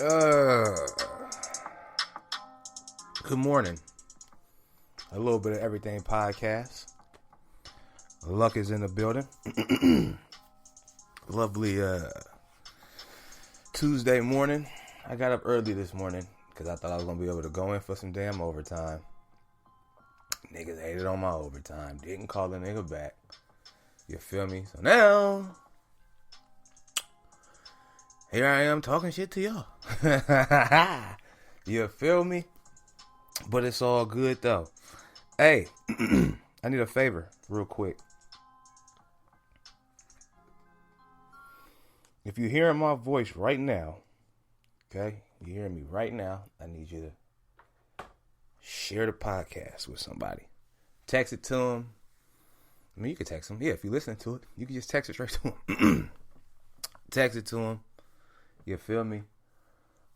Uh, Good morning. A little bit of everything podcast. Luck is in the building. Lovely Tuesday morning. I got up early this morning because I thought I was gonna be able to go in for some damn overtime. Niggas hated on my overtime. Didn't call the nigga back. You feel me? So now here I am talking shit to y'all. You feel me? But it's all good though. Hey, I need a favor real quick. If you're hearing my voice right now, okay, you're hearing me right now, I need you to share the podcast with somebody. Text it to them. I mean, you can text them. Yeah, if you're listening to it, you can just text it straight to them. Text it to them. You feel me?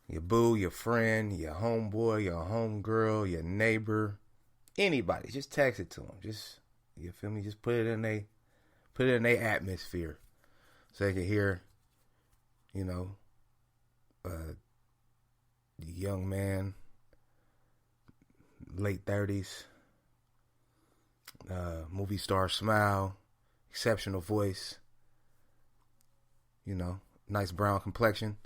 Your boo, your friend, your homeboy, your homegirl, your neighbor, anybody. Just text it to them. Just, you feel me? Just put it in their atmosphere so they can hear, you know, young man, late 30s, movie star smile, exceptional voice, you know, nice brown complexion.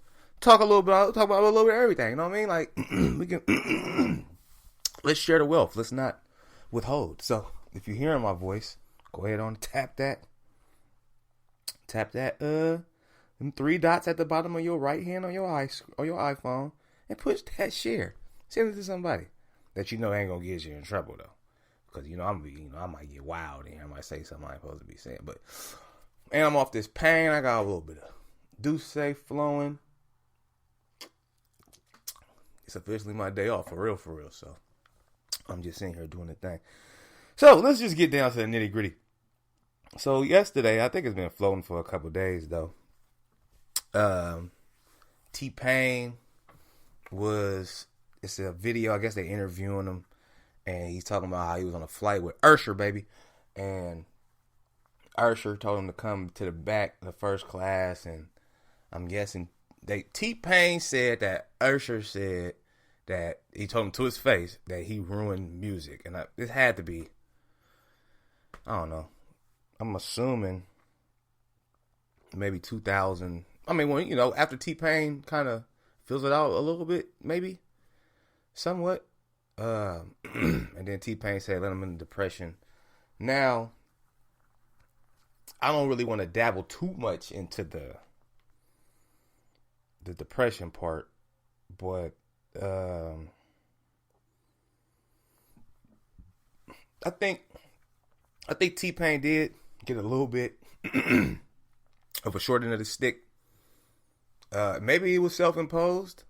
Talk about a little bit of everything, you know what I mean? Like, we can, let's share the wealth. Let's not withhold. So, if you're hearing my voice, go ahead on tap that, them three dots at the bottom of your right hand on your iPhone, and push that share. Send it to somebody that you know ain't gonna get you in trouble though, because I might get wild and I might say something I ain't supposed to be saying. But and I'm off this pain. I got a little bit of Douce flowing. It's officially my day off, for real. So I'm just sitting here doing the thing. So let's just get down to the nitty gritty. So yesterday, I think it's been floating for a couple of days though. T-Pain it's a video, I guess they interviewing him, and he's talking about how he was on a flight with Usher, baby, and Usher told him to come to the back, the first class, and I'm guessing T-Pain said that Usher said that he told him to his face that he ruined music, and it had to be, I don't know, I'm assuming maybe 2000. I mean, when after T-Pain kind of fills it out a little bit, maybe somewhat, and then T-Pain said let him in depression. Now, I don't really want to dabble too much into the depression part, but I think T-Pain did get a little bit of a short end of the stick. Maybe he was self-imposed.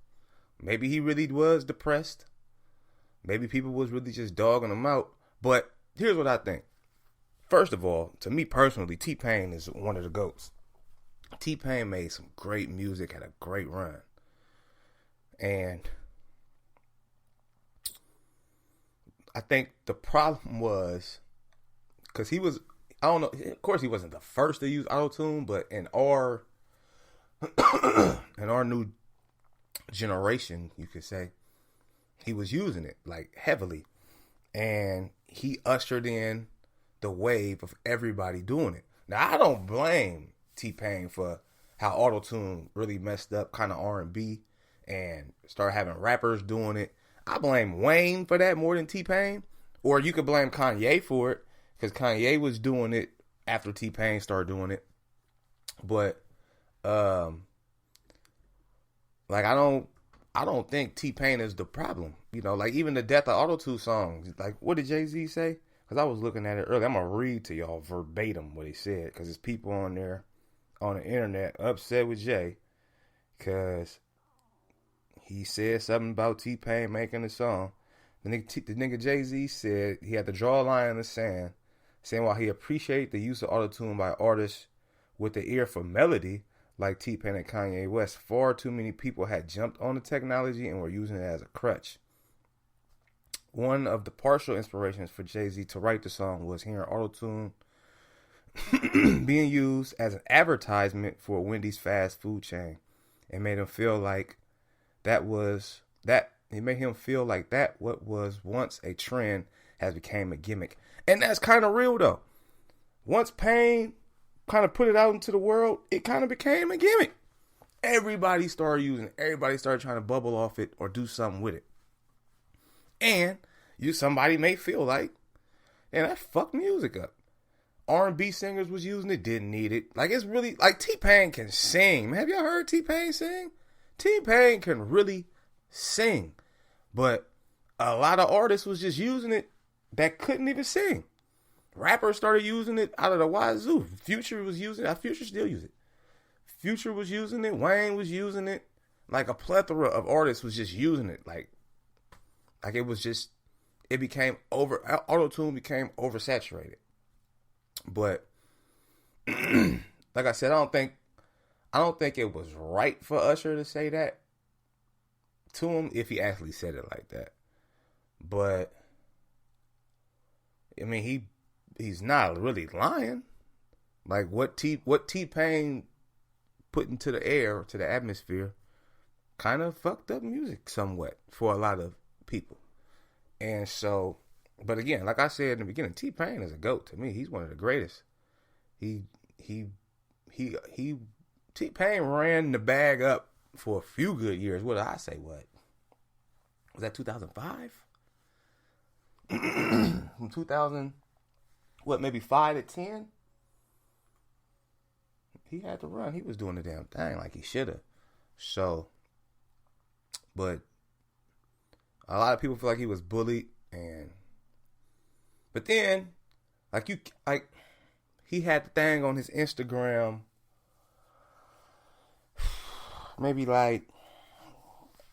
Maybe he really was depressed. Maybe people was really just dogging him out. But here's what I think. First of all, to me personally, T-Pain is one of the GOATs. T-Pain made some great music, had a great run. And I think the problem was, because he was, I don't know, of course he wasn't the first to use auto-tune, but in our new generation, you could say, he was using it like heavily, and he ushered in the wave of everybody doing it. Now, I don't blame T-Pain for how auto-tune really messed up kind of R&B and started having rappers doing it. I blame Wayne for that more than T-Pain, or you could blame Kanye for it, because Kanye was doing it after T-Pain started doing it. But like I don't think T-Pain is the problem. Like even the Death of Auto-Tune songs. Like, what did Jay-Z say? Because I was looking at it earlier. I'm going to read to y'all verbatim what he said, because there's people on there on the internet upset with Jay because he said something about T-Pain making a song. The nigga Jay-Z said he had to draw a line in the sand, saying while he appreciated the use of auto-tune by artists with the ear for melody, like T-Pain and Kanye West, far too many people had jumped on the technology and were using it as a crutch. One of the partial inspirations for Jay-Z to write the song was hearing auto-tune being used as an advertisement for Wendy's fast food chain. It made him feel like that it made him feel like that what was once a trend has became a gimmick. And that's kind of real though. Once Pain kind of put it out into the world, it kind of became a gimmick. Everybody started using it. Everybody started trying to bubble off it or do something with it. And somebody may feel like, and that fucked music up. R&B singers was using it, didn't need it. Like, it's really, like, T-Pain can sing. Have y'all heard T-Pain sing? T-Pain can really sing. But a lot of artists was just using it that couldn't even sing. Rappers started using it out of the wazoo. Future was using it. Future still use it. Future was using it. Wayne was using it. Like, a plethora of artists was just using it. Like it was just, it became auto-tune became oversaturated. But like I said, I don't think it was right for Usher to say that to him if he actually said it like that. But I mean, he's not really lying. Like what T-Pain put into the air, to the atmosphere, kind of fucked up music somewhat for a lot of people. And so, but again, like I said in the beginning, T-Pain is a GOAT to me. He's one of the greatest. T-Pain ran the bag up for a few good years. What did I say? What was that? 2005? From 2000, maybe 5 to 10? He had to run. He was doing the damn thing like he should have. So, but a lot of people feel like he was bullied, but then, he had the thing on his Instagram, maybe it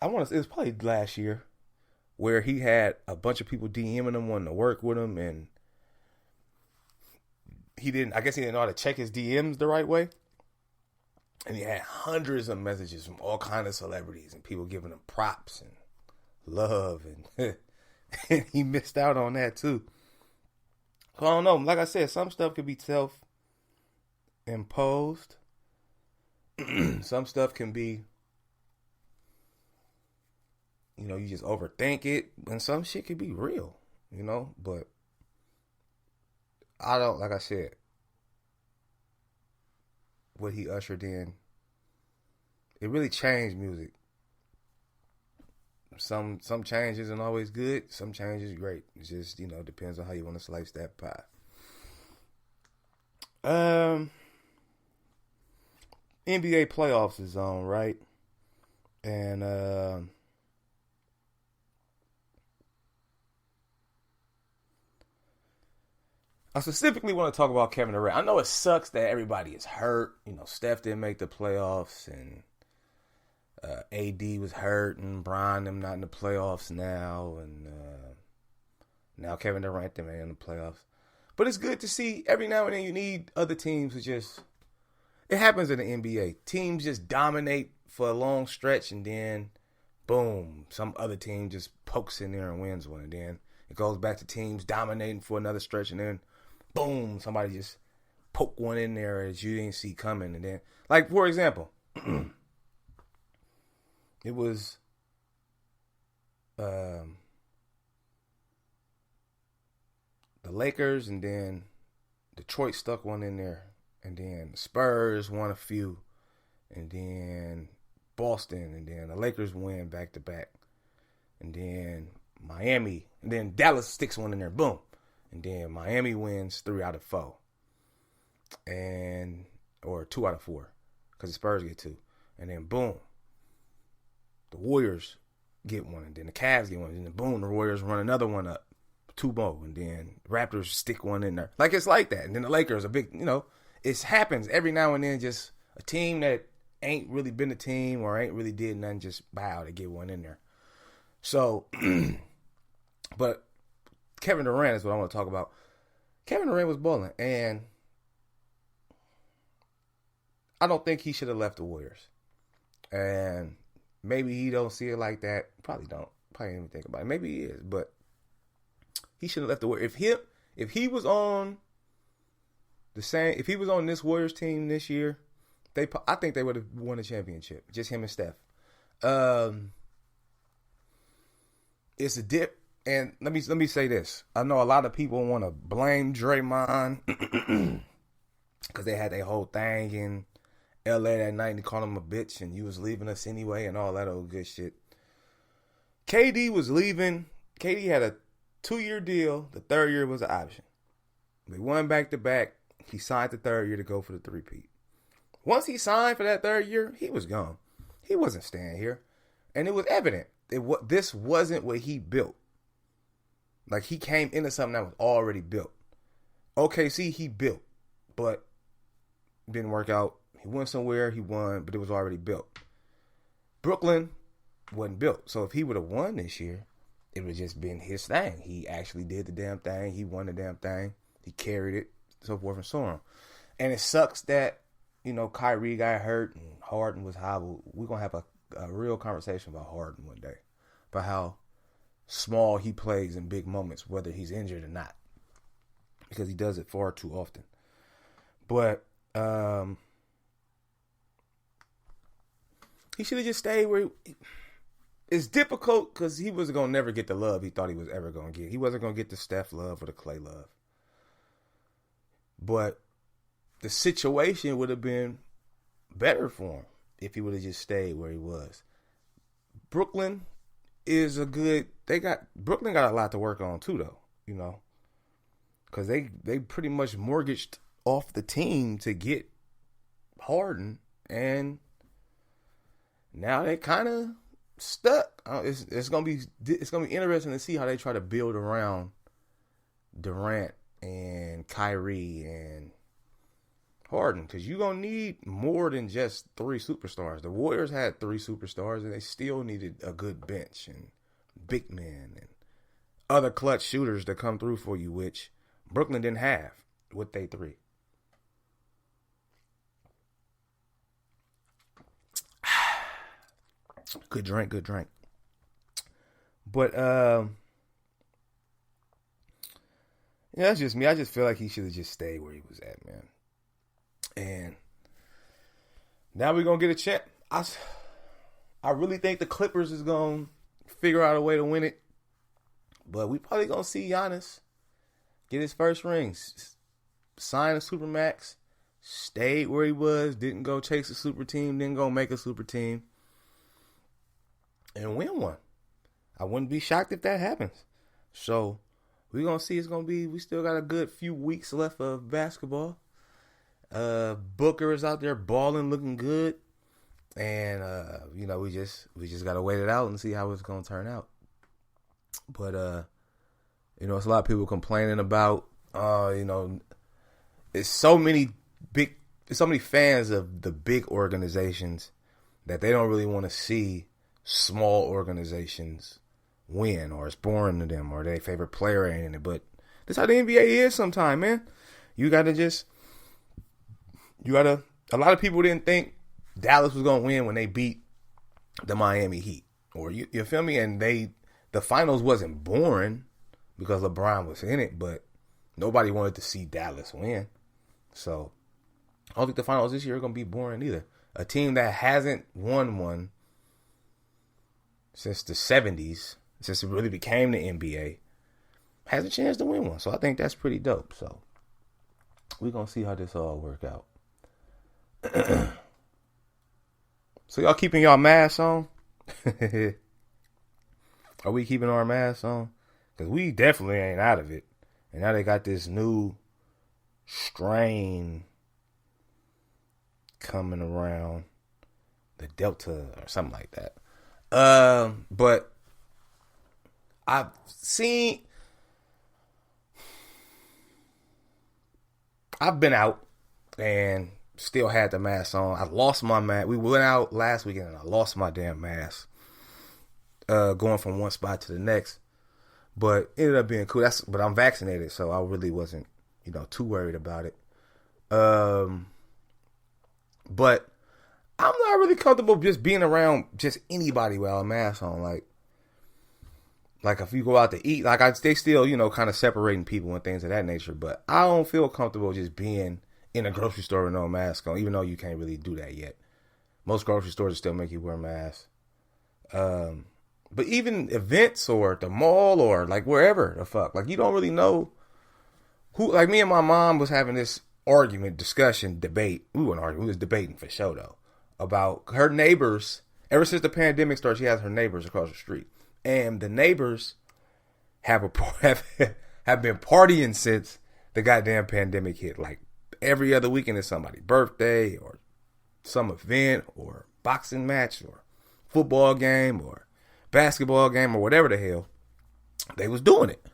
was probably last year, where he had a bunch of people DMing him, wanting to work with him, and he didn't know how to check his DMs the right way. And he had hundreds of messages from all kinds of celebrities and people giving him props and love, and and he missed out on that too. I don't know. Like I said, some stuff could be self-imposed. Some stuff can be, you just overthink it, and some shit could be real, but I don't, like I said, what he ushered in, it really changed music. Some change isn't always good. Some change is great. It just, depends on how you want to slice that pie. NBA playoffs is on, right? And I specifically want to talk about Kevin Durant. I know it sucks that everybody is hurt. Steph didn't make the playoffs, and AD was hurt, and Bron them not in the playoffs now, and now Kevin Durant them ain't in the playoffs. But it's good to see every now and then you need other teams to just, it happens in the NBA. Teams just dominate for a long stretch, and then boom, some other team just pokes in there and wins one, and then it goes back to teams dominating for another stretch, and then boom, somebody just poke one in there that you didn't see coming, and then, like, for example, it was the Lakers, and then Detroit stuck one in there, and then the Spurs won a few, and then Boston, and then the Lakers win back to back, and then Miami, and then Dallas sticks one in there, boom, and then Miami wins 3 out of 4, or 2 out of 4, because the Spurs get 2, and then boom, the Warriors get one, and then the Cavs get one, and then boom, the Warriors run another one up, 2 more, and then Raptors stick one in there. Like, it's like that. And then the Lakers are big, it happens every now and then, just a team that ain't really been a team or ain't really did nothing, just bow to get one in there. So, but Kevin Durant is what I want to talk about. Kevin Durant was balling, and I don't think he should have left the Warriors. And maybe he don't see it like that. Probably don't. Probably didn't even think about it. Maybe he is, but he should have left the Warriors. If he was on if he was on this Warriors team this year, I think they would have won a championship. Just him and Steph. it's a dip. And let me say this. I know a lot of people want to blame Draymond because they had their whole thing in LA that night and he called him a bitch and you was leaving us anyway and all that old good shit. KD was leaving. KD had a 2-year deal. The third year was an option. They won back to back. He signed the third year to go for the three-peat. Once he signed for that third year, he was gone. He wasn't staying here. And it was evident. This wasn't what he built. Like, he came into something that was already built. OKC, he built. But didn't work out. He went somewhere, he won, but it was already built. Brooklyn wasn't built. So if he would have won this year, it would have just been his thing. He actually did the damn thing. He won the damn thing. He carried it, so forth and so on. And it sucks that, Kyrie got hurt and Harden was hobbled. We're going to have a real conversation about Harden one day. About how small he plays in big moments, whether he's injured or not. Because he does it far too often. But he should have just stayed where it's difficult because he wasn't going to never get the love he thought he was ever going to get. He wasn't going to get the Steph love or the Clay love. But the situation would have been better for him if he would have just stayed where he was. Brooklyn is Brooklyn got a lot to work on too, though, because they pretty much mortgaged off the team to get Harden, and now they kind of stuck. It's gonna be interesting to see how they try to build around Durant and Kyrie and Harden, because you're going to need more than just 3 superstars. The Warriors had 3 superstars, and they still needed a good bench and big men and other clutch shooters to come through for you, which Brooklyn didn't have with they 3. Good drink. But, that's just me. I just feel like he should have just stayed where he was at, man. And now we're going to get a check. I really think the Clippers is going to figure out a way to win it. But we probably going to see Giannis get his first ring. Sign a Supermax. Stayed where he was. Didn't go chase a super team. Didn't go make a super team. And win one. I wouldn't be shocked if that happens. So we're going to see. We still got a good few weeks left of basketball. Booker is out there balling, looking good, and we just gotta wait it out and see how it's gonna turn out. But it's a lot of people complaining about it's so many fans of the big organizations that they don't really want to see small organizations win, or it's boring to them, or their favorite player ain't in it. But that's how the NBA is sometimes, man. A lot of people didn't think Dallas was going to win when they beat the Miami Heat. Or you feel me? And the finals wasn't boring because LeBron was in it, but nobody wanted to see Dallas win. So I don't think the finals this year are going to be boring either. A team that hasn't won one since the 70s, since it really became the NBA, has a chance to win one. So I think that's pretty dope. So we're going to see how this all work out. So y'all keeping y'all masks on? Are we keeping our masks on? Because we definitely ain't out of it. And now they got this new strain coming around, the Delta or something like that. But I've been out and still had the mask on. I lost my mask. We went out last weekend and I lost my damn mask. Going from one spot to the next. But it ended up being cool. But I'm vaccinated, so I really wasn't, too worried about it. But I'm not really comfortable just being around just anybody without a mask on. Like if you go out to eat, they still, kind of separating people and things of that nature. But I don't feel comfortable just being in a grocery store with no mask on, even though you can't really do that yet. Most grocery stores still make you wear masks. But even events or at the mall or like wherever the fuck, like you don't really know who. Like me and my mom was having this argument, discussion, debate. We weren't arguing, we was debating for sure though about her neighbors. Ever since the pandemic started, she has her neighbors across the street, and the neighbors have have been partying since the goddamn pandemic hit. Like every other weekend is somebody's birthday or some event or boxing match or football game or basketball game or whatever the hell, they was doing it.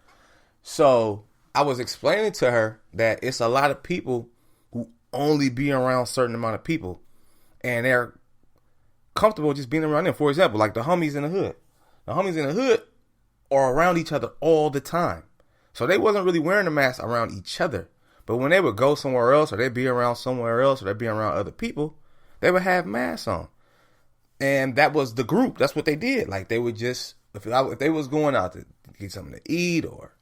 So I was explaining to her that it's a lot of people who only be around a certain amount of people and they're comfortable just being around them. For example, like the homies in the hood. The homies in the hood are around each other all the time. So they wasn't really wearing a mask around each other. But when they would go somewhere else or they'd be around somewhere else or they'd be around other people, they would have masks on. And that was the group. That's what they did. Like they would just, if they was going out to get something to eat or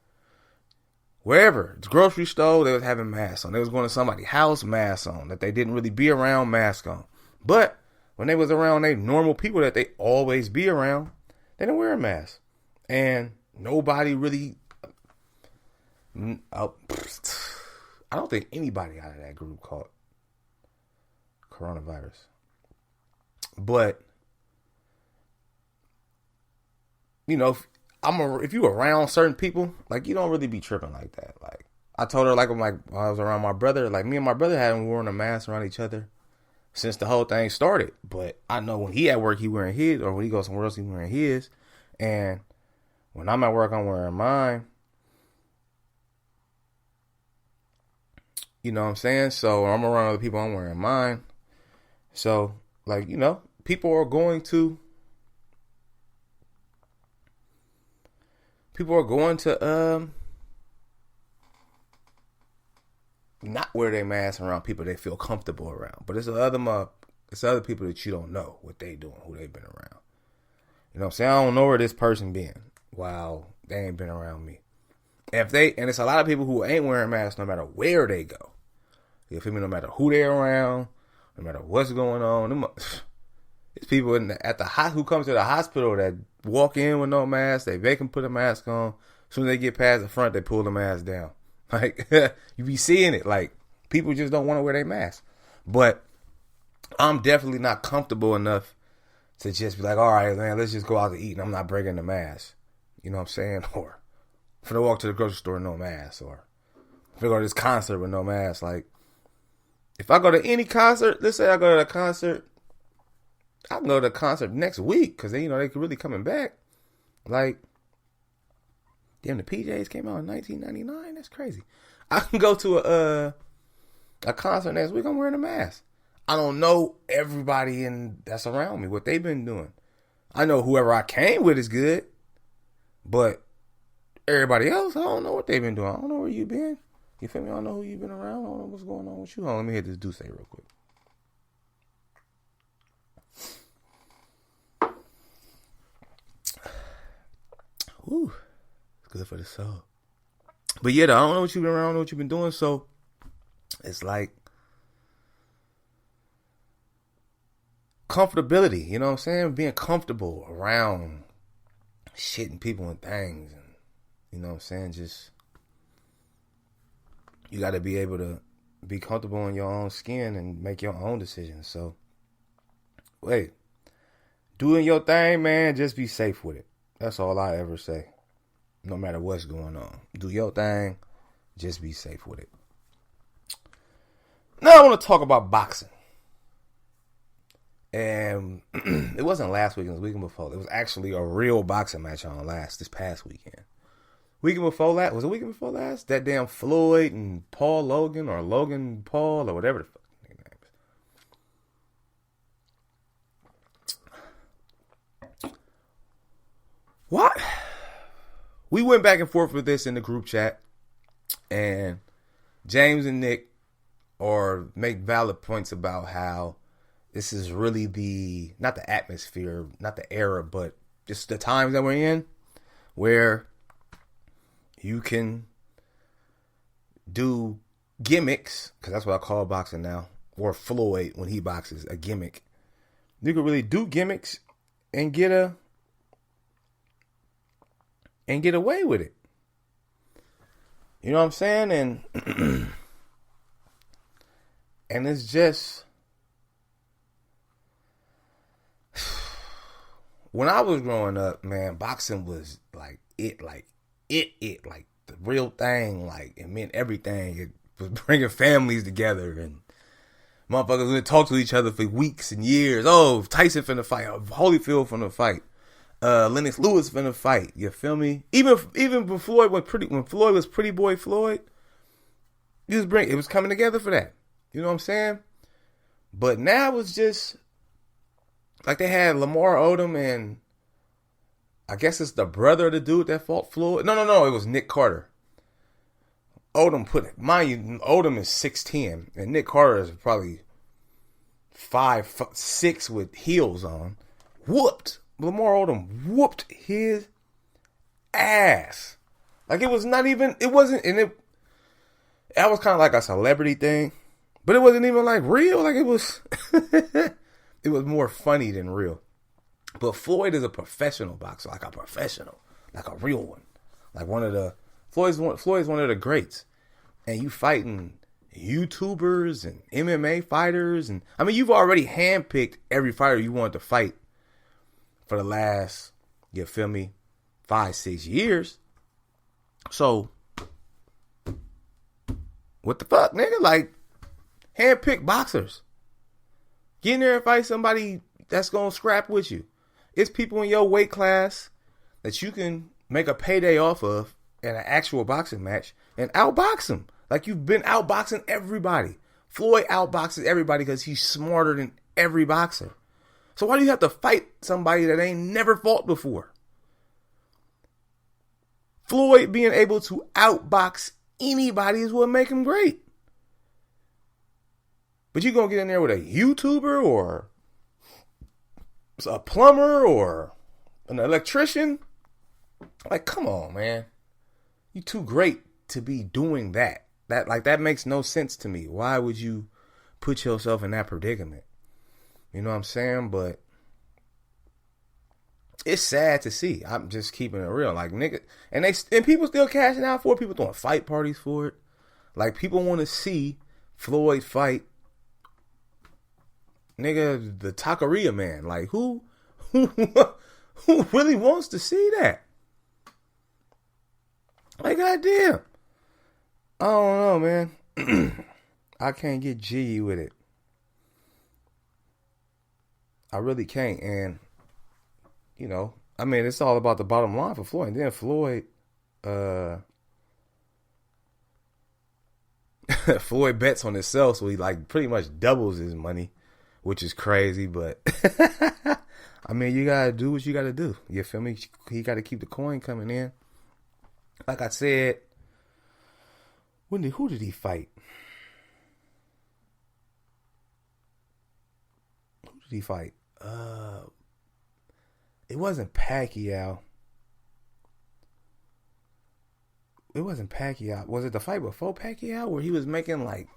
wherever, the grocery store, they was having masks on. They was going to somebody's house, masks on. That they didn't really be around, mask on. But when they was around they normal people that they always be around, they didn't wear a mask. And nobody really, I don't think anybody out of that group caught coronavirus. But you know, if you around certain people, like you don't really be tripping like that. Like I told her, like when I was around my brother, like me and my brother hadn't worn a mask around each other since the whole thing started. But I know when he at work, he wearing his, or when he goes somewhere else, he wearing his. And when I'm at work, I'm wearing mine. You know what I'm saying? So I'm around other people, I'm wearing mine. So like, you know, people are going to not wear their mask around people they feel comfortable around. But it's other people that you don't know what they doing, who they've been around. You know what I'm saying? I don't know where this person been while they ain't been around me. And it's a lot of people who ain't wearing masks no matter where they go. You feel me? No matter who they're around, no matter what's going on. It's people who come to the hospital that walk in with no mask. They can put a mask on. As soon as they get past the front, they pull the mask down. Like you be seeing it. Like people just don't want to wear their mask. But I'm definitely not comfortable enough to just be like, all right, man, let's just go out to eat and I'm not breaking the mask. You know what I'm saying? Or if I walk to the grocery store with no mask, or if I go to this concert with no mask. Like if I go to any concert, let's say I go to a concert, I can go to the concert next week because they could really coming back. Like, damn, the PJs came out in 1999. That's crazy. I can go to a concert next week. I'm wearing a mask. I don't know everybody that's around me, what they've been doing. I know whoever I came with is good, but everybody else, I don't know what they've been doing. I don't know where you been. You feel me? I don't know who you've been around. I don't know what's going on with you. Hold on, let me hit this Douce real quick. Whew. It's good for the soul. But yeah, I don't know what you've been around. I don't know what you've been doing. So it's like comfortability. You know what I'm saying? Being comfortable around shit and people and things. And you know what I'm saying? Just, you got to be able to be comfortable in your own skin and make your own decisions. So, wait. Doing your thing, man, just be safe with it. That's all I ever say. No matter what's going on. Do your thing. Just be safe with it. Now I want to talk about boxing. And it wasn't last weekend, it was the weekend before. It was actually a real boxing match on this past weekend. Weekend before last, was it weekend before last? That damn Floyd and Paul Logan, or Logan Paul, or whatever the fuck his name is. What? We went back and forth with this in the group chat, and James and Nick make valid points about how this is really not the atmosphere, not the era, but just the times that we're in, where you can do gimmicks, because that's what I call boxing now, or Floyd when he boxes, a gimmick. You can really do gimmicks and get a and get away with it. You know what I'm saying? And and it's just, when I was growing up, man, boxing was like the real thing. Like, it meant everything. It was bringing families together, and motherfuckers would talk to each other for weeks and years. Oh, Tyson finna fight. Holyfield finna fight. Lennox Lewis finna fight. You feel me? Even when Floyd was Pretty Boy Floyd, it was coming together for that. You know what I'm saying? But now it's just like they had Lamar Odom, and I guess it's the brother of the dude that fought Floyd. No, it was Nick Carter. Mind you, Odom is 6'10", and Nick Carter is probably 5'6" with heels on. Lamar Odom whooped his ass. Like, that was kind of like a celebrity thing, but it wasn't even like real. Like, it was, it was more funny than real. But Floyd is a professional boxer, like a real one. Like Floyd's one of the greats. And you fighting YouTubers and MMA fighters, and I mean, you've already handpicked every fighter you want to fight for the last, you feel me, 5-6 years. So what the fuck, nigga? Like, handpicked boxers. Get in there and fight somebody that's gonna scrap with you. It's people in your weight class that you can make a payday off of in an actual boxing match and outbox them. Like, you've been outboxing everybody. Floyd outboxes everybody because he's smarter than every boxer. So why do you have to fight somebody that ain't never fought before? Floyd being able to outbox anybody is what make him great. But you gonna get in there with a YouTuber or a plumber or an electrician? Like, come on, man. You too great to be doing that. That makes no sense to me. Why would you put yourself in that predicament? You know what I'm saying? But it's sad to see. I'm just keeping it real. Like, nigga, and people still cashing out for it. People throwing fight parties for it. Like, people want to see Floyd fight, nigga, the Taqueria man. Like, who really wants to see that? Like, goddamn. I don't know, man. I can't get G with it. I really can't. And, you know, I mean, it's all about the bottom line for Floyd. And then Floyd, Floyd bets on himself, so he, like, pretty much doubles his money, which is crazy. But, I mean, you got to do what you got to do. You feel me? He got to keep the coin coming in. Like I said, who did he fight? Who did he fight? It wasn't Pacquiao. Was it the fight before Pacquiao where he was making like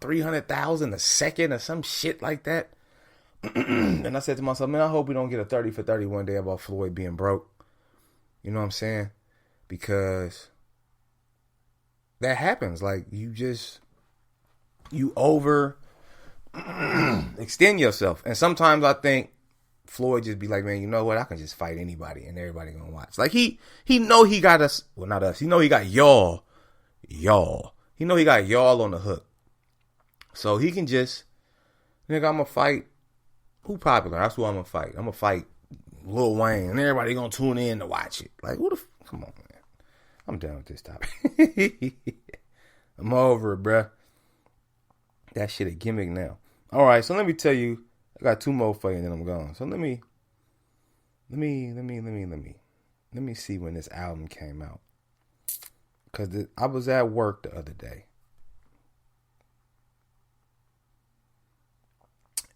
$300,000 a second or some shit like that? And I said to myself, man, I hope we don't get a 30 for 30 one day about Floyd being broke. You know what I'm saying? Because that happens. Like, you over extend yourself. And sometimes I think Floyd just be like, man, you know what? I can just fight anybody and everybody gonna watch. Like, he know he got us. Well, not us. He know he got y'all. He know he got y'all on the hook. So he can just, nigga, I'm gonna fight. Who popular? That's who I'm gonna fight. I'm gonna fight Lil Wayne, and everybody gonna tune in to watch it. Like, come on, man. I'm done with this topic. I'm over it, bruh. That shit a gimmick now. All right, so let me tell you, I got two more for you, and then I'm gone. So let me see when this album came out, because I was at work the other day,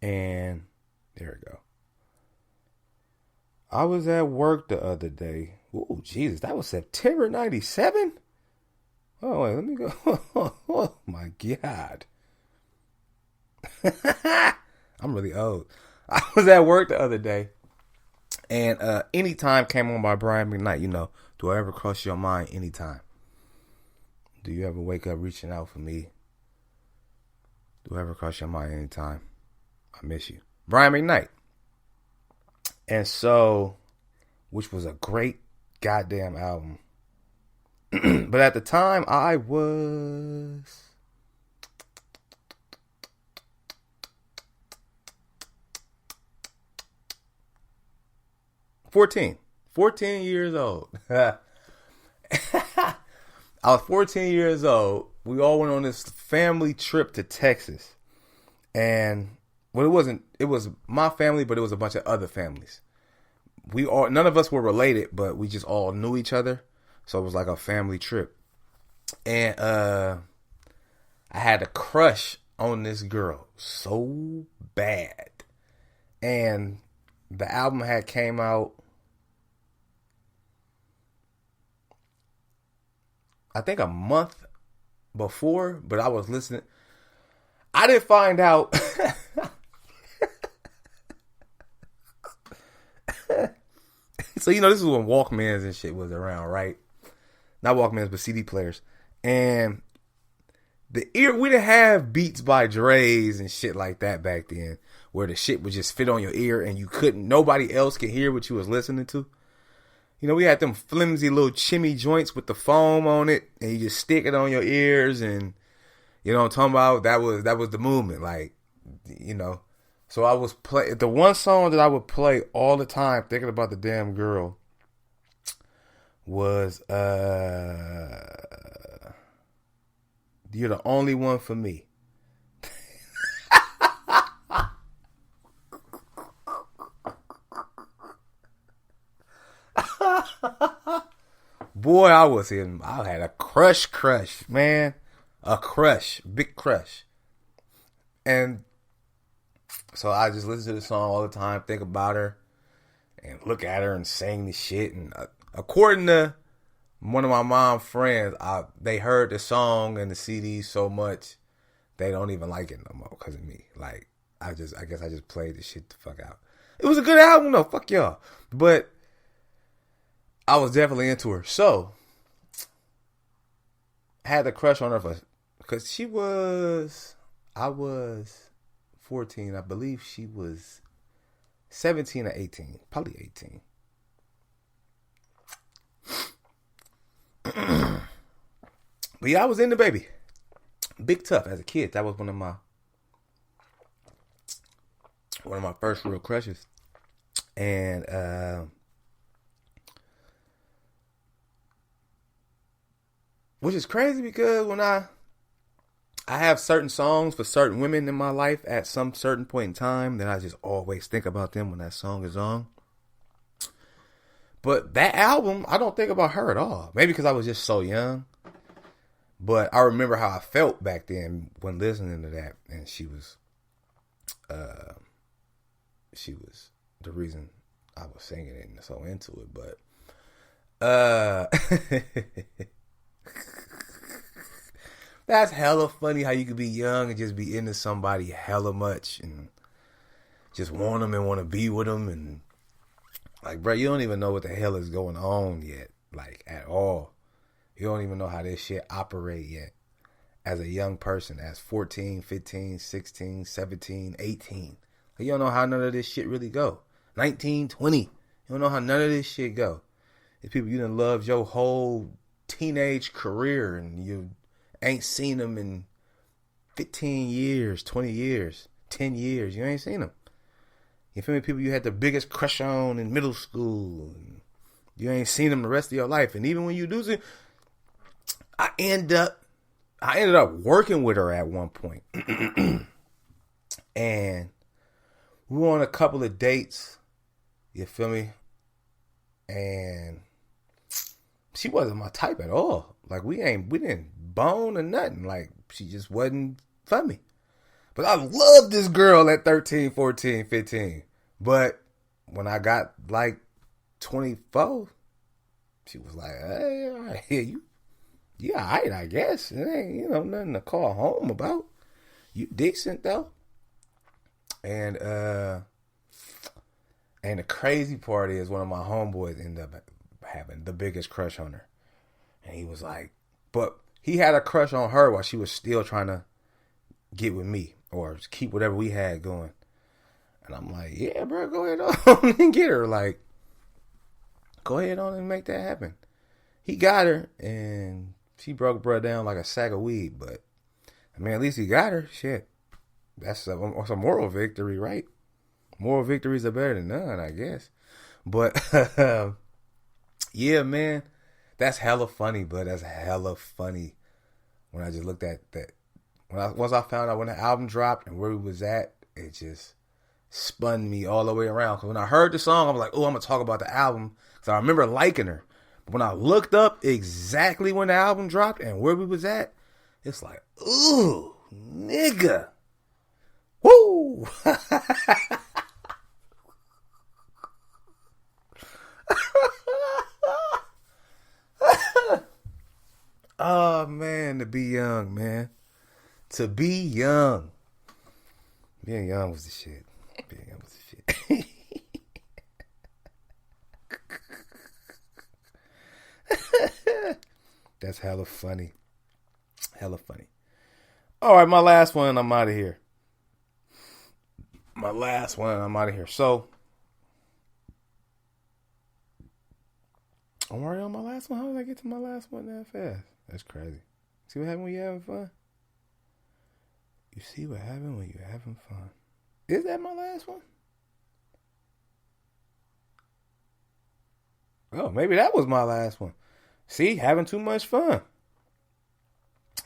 and there we go. I was at work the other day. Ooh, Jesus, that was September 97? Oh, wait, let me go. Oh, my God. I'm really old. I was at work the other day, And Anytime came on by Brian McKnight. Do I ever cross your mind anytime? Do you ever wake up reaching out for me? Do I ever cross your mind anytime? I miss you. Brian McKnight. And so, which was a great goddamn album. But at the time, I was 14 years old. I was 14 years old. We all went on this family trip to Texas. And well, it was my family, but it was a bunch of other families. None of us were related, but we just all knew each other. So it was like a family trip. And I had a crush on this girl so bad. And the album had came out, I think, a month before, but I was listening. I didn't find out. So, this is when Walkmans and shit was around, right? Not Walkmans, but CD players. And we didn't have Beats by Dre's and shit like that back then, where the shit would just fit on your ear and nobody else could hear what you was listening to. We had them flimsy little chimmy joints with the foam on it, and you just stick it on your ears, and what I'm talking about? That was the movement, So I was the one song that I would play all the time, thinking about the damn girl, was You're the Only One for Me. Boy, I had a crush, man. A crush, big crush. And so I just listen to the song all the time, think about her, and look at her and sing the shit. And according to one of my mom's friends, they heard the song and the CD so much, they don't even like it no more because of me. Like, I guess I just played the shit the fuck out. It was a good album though, fuck y'all. But I was definitely into her. So, I had a crush on her because I was 14. I believe she was 17 or 18. Probably 18. But yeah, I was into baby. Big Tough as a kid. That was one of my first real crushes. And which is crazy because when I have certain songs for certain women in my life at some certain point in time that I just always think about them when that song is on. But that album, I don't think about her at all. Maybe because I was just so young. But I remember how I felt back then when listening to that. And she was the reason I was singing it and so into it. But that's hella funny how you could be young and just be into somebody hella much and just want them and want to be with them. And like, bro, you don't even know what the hell is going on yet. Like, at all. You don't even know how this shit operate yet. As a young person, as 14, 15, 16, 17, 18. You don't know how none of this shit really go. 19, 20. You don't know how none of this shit go. It's people you done loved your whole teenage career and you ain't seen them in 15 years, 20 years, 10 years. You ain't seen them. You feel me? People you had the biggest crush on in middle school. You ain't seen them the rest of your life. And even when you do see, I ended up working with her at one point. And we were on a couple of dates. You feel me? And she wasn't my type at all. Like, we didn't bone or nothing. Like, she just wasn't for me. But I loved this girl at 13, 14, 15. But when I got like 24, she was like, hey, all right, you all right, I guess. It ain't, nothing to call home about. You decent, though. And And the crazy part is one of my homeboys ended up having the biggest crush on her. And he was like, but he had a crush on her while she was still trying to get with me or keep whatever we had going. And I'm like, yeah, bro, go ahead on and get her. Like, go ahead on and make that happen. He got her, and she broke bro down like a sack of weed. But, I mean, at least he got her. Shit. That's a moral victory, right? Moral victories are better than none, I guess. But, yeah, man. That's hella funny, but that's hella funny when I just looked at that. Once I found out when the album dropped and where we was at, it just spun me all the way around. Because when I heard the song, I was like, oh, I'm going to talk about the album. Because I remember liking her. But when I looked up exactly when the album dropped and where we was at, it's like, ooh, nigga. Woo! Oh, man, to be young, man. To be young. Being young was the shit. Being young was the shit. That's hella funny. Hella funny. All right, my last one, I'm out of here. So, I'm already on my last one. How did I get to my last one that fast? That's crazy. See what happened when you're having fun? You see what happened when you're having fun. Is that my last one? Oh, maybe that was my last one. See, having too much fun.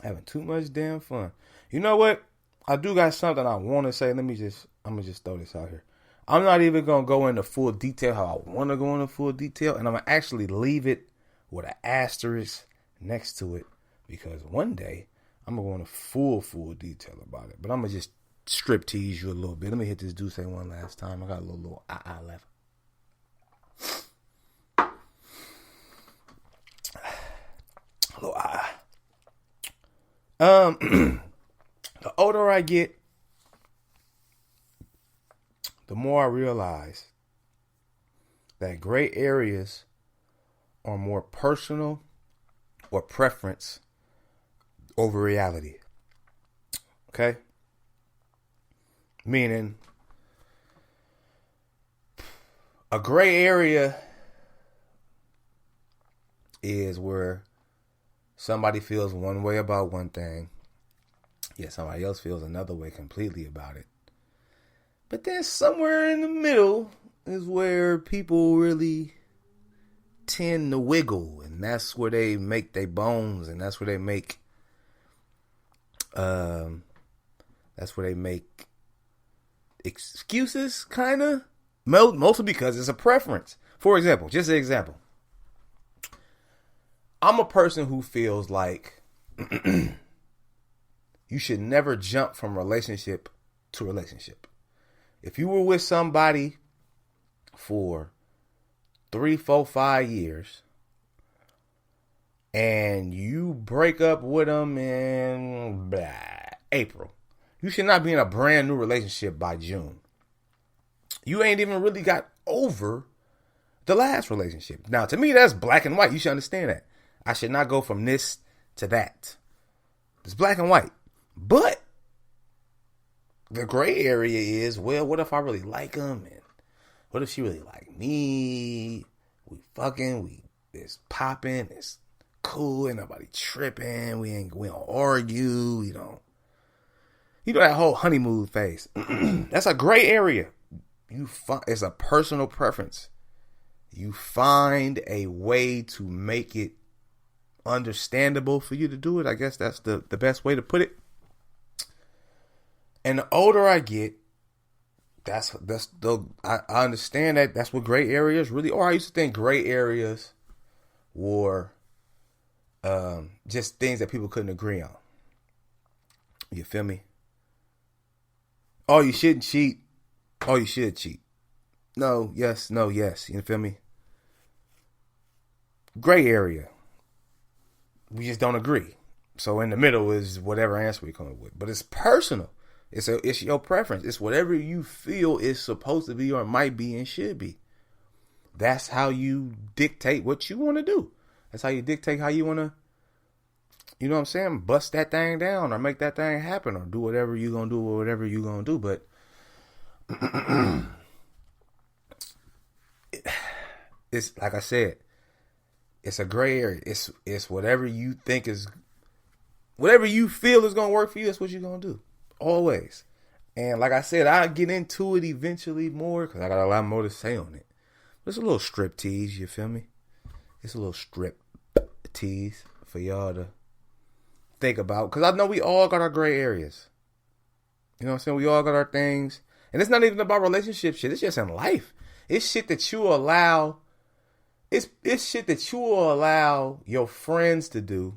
Having too much damn fun. You know what? I do got something I want to say. I'm going to just throw this out here. I'm not even going to go into full detail how I want to go into full detail. And I'm going to actually leave it with an asterisk next to it. Because one day, I'm going to go into full detail about it. But I'm going to just strip tease you a little bit. Let me hit this Douce one last time. I got a little left. The older I get, the more I realize that gray areas are more personal or preference over reality. Okay? Meaning, a gray area is where somebody feels one way about one thing, yet somebody else feels another way completely about it. But then somewhere in the middle is where people really tend to wiggle, and that's where they make their bones, and that's where they make excuses, kind of. Mostly because it's a preference. For example, just an example. I'm a person who feels like you should never jump from relationship to relationship. If you were with somebody for 3, 4, 5 years and you break up with them in April, you should not be in a brand new relationship by June. You ain't even really got over the last relationship. Now, to me, that's black and white. You should understand that. I should not go from this to that. It's black and white. But the gray area is, well, what if I really like him? And what if she really like me? We fucking, it's popping, it's cool, ain't nobody tripping, we don't argue, we don't. You know that whole honeymoon phase. That's a gray area. It's a personal preference. You find a way to make it understandable for you to do it. I guess that's the best way to put it. And the older I get, I understand that that's what gray areas really are. I used to think gray areas were just things that people couldn't agree on. You feel me? Oh, you shouldn't cheat. Oh, you should cheat. No, yes, no, yes. You feel me? Gray area. We just don't agree. So in the middle is whatever answer we come up with. But it's personal. It's your preference. It's whatever you feel is supposed to be or might be and should be. That's how you dictate what you want to do. That's how you dictate how you want to, you know what I'm saying, bust that thing down or make that thing happen or do whatever you're going to do or whatever you're going to do. But it's like I said, it's a gray area. It's whatever you think is, whatever you feel is going to work for you, that's what you're going to do. Always. And like I said, I'll get into it eventually more because I got a lot more to say on it. It's a little strip tease, you feel me? It's a little strip tease for y'all to think about. Because I know we all got our gray areas. You know what I'm saying? We all got our things. And it's not even about relationship shit. It's just in life. It's shit that you allow. It's shit that you will allow your friends to do.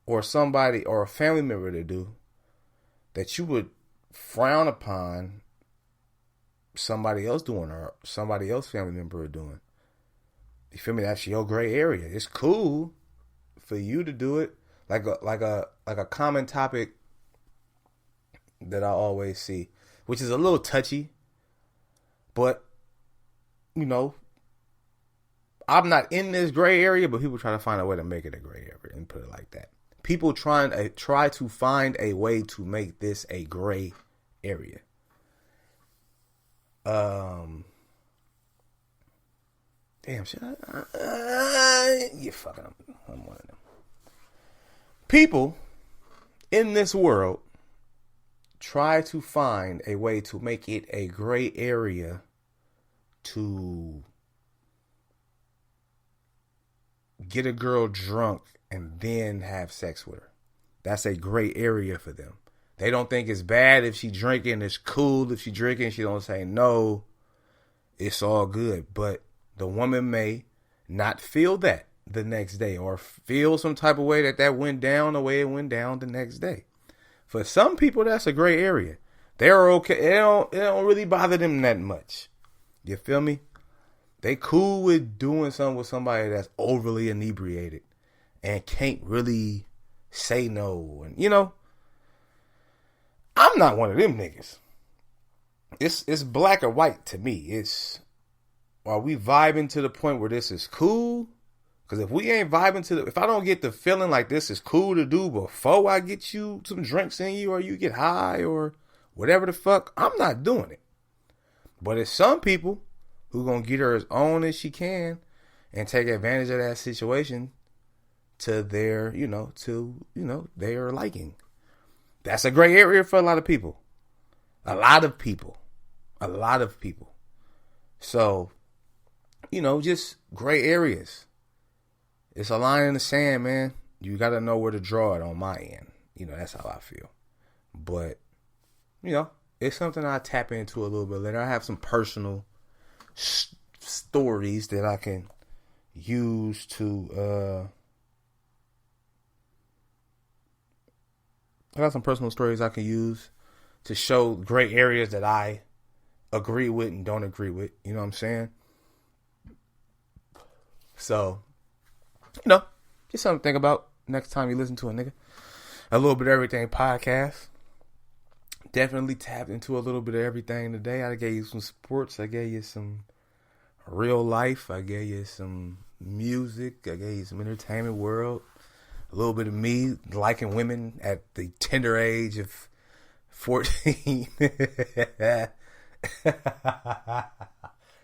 Or somebody or a family member to do. That you would frown upon somebody else doing or somebody else family member doing. You feel me? That's your gray area. It's cool for you to do it. Like a common topic that I always see, which is a little touchy, but you know, I'm not in this gray area, but people try to find a way to make it a gray area and put it like that. People try to find a way to make this a gray area. Damn shit. You fucking. I'm one of them. People in this world try to find a way to make it a gray area to get a girl drunk and then have sex with her. That's a gray area for them. They don't think it's bad if she drinking. It's cool if she drinking. She don't say no. It's all good. But the woman may not feel that the next day or feel some type of way that went down the way it went down the next day. For some people, that's a gray area. They're okay. It don't really bother them that much. You feel me? They cool with doing something with somebody that's overly inebriated and can't really say no. And, you know, I'm not one of them niggas. It's black or white to me. It's, are we vibing to the point where this is cool? Because if we ain't vibing if I don't get the feeling like this is cool to do before I get you some drinks in you or you get high or whatever the fuck, I'm not doing it. But it's some people who gonna get her as own as she can and take advantage of that situation to their, their liking. That's a gray area for a lot of people. A lot of people. So, just gray areas. It's a line in the sand, man. You got to know where to draw it on my end. That's how I feel. But, it's something I tap into a little bit later. I have some personal stories that I can use to, I got some personal stories I can use to show gray areas that I agree with and don't agree with. You know what I'm saying? So, just something to think about next time you listen to a nigga. A Little Bit of Everything podcast. Definitely tapped into a little bit of everything today. I gave you some sports. I gave you some real life. I gave you some music. I gave you some entertainment world. A little bit of me liking women at the tender age of 14.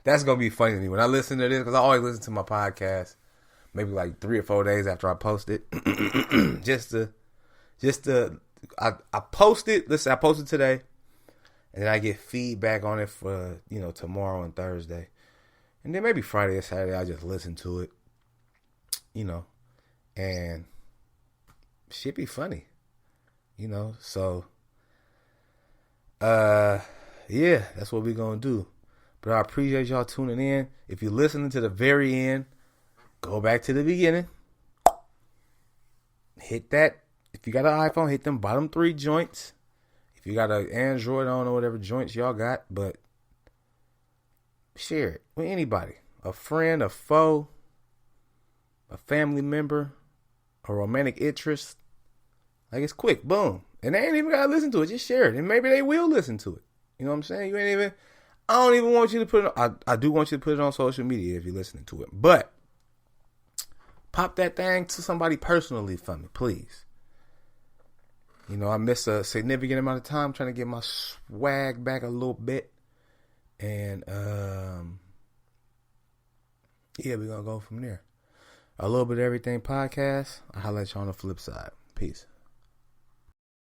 That's going to be funny to me when I listen to this, because I always listen to my podcast maybe like 3 or 4 days after I post it. I post it. Listen, I posted today, and then I get feedback on it for, tomorrow and Thursday. And then maybe Friday or Saturday, I just listen to it, and shit be funny, so, yeah, that's what we're going to do. But I appreciate y'all tuning in. If you're listening to the very end, go back to the beginning. Hit that. If you got an iPhone, hit them bottom 3 joints. If you got an Android, I don't know whatever joints y'all got, but share it with anybody. A friend, a foe, a family member, a romantic interest. Like, it's quick. Boom. And they ain't even gotta listen to it. Just share it. And maybe they will listen to it. You know what I'm saying? You ain't even I don't even want you to put it on I do want you to put it on social media if you're listening to it. But pop that thing to somebody personally for me, please. You know, I missed a significant amount of time trying to get my swag back a little bit. And yeah, we're gonna go from there. A little bit of everything podcast. I'll holler at you on the flip side. Peace.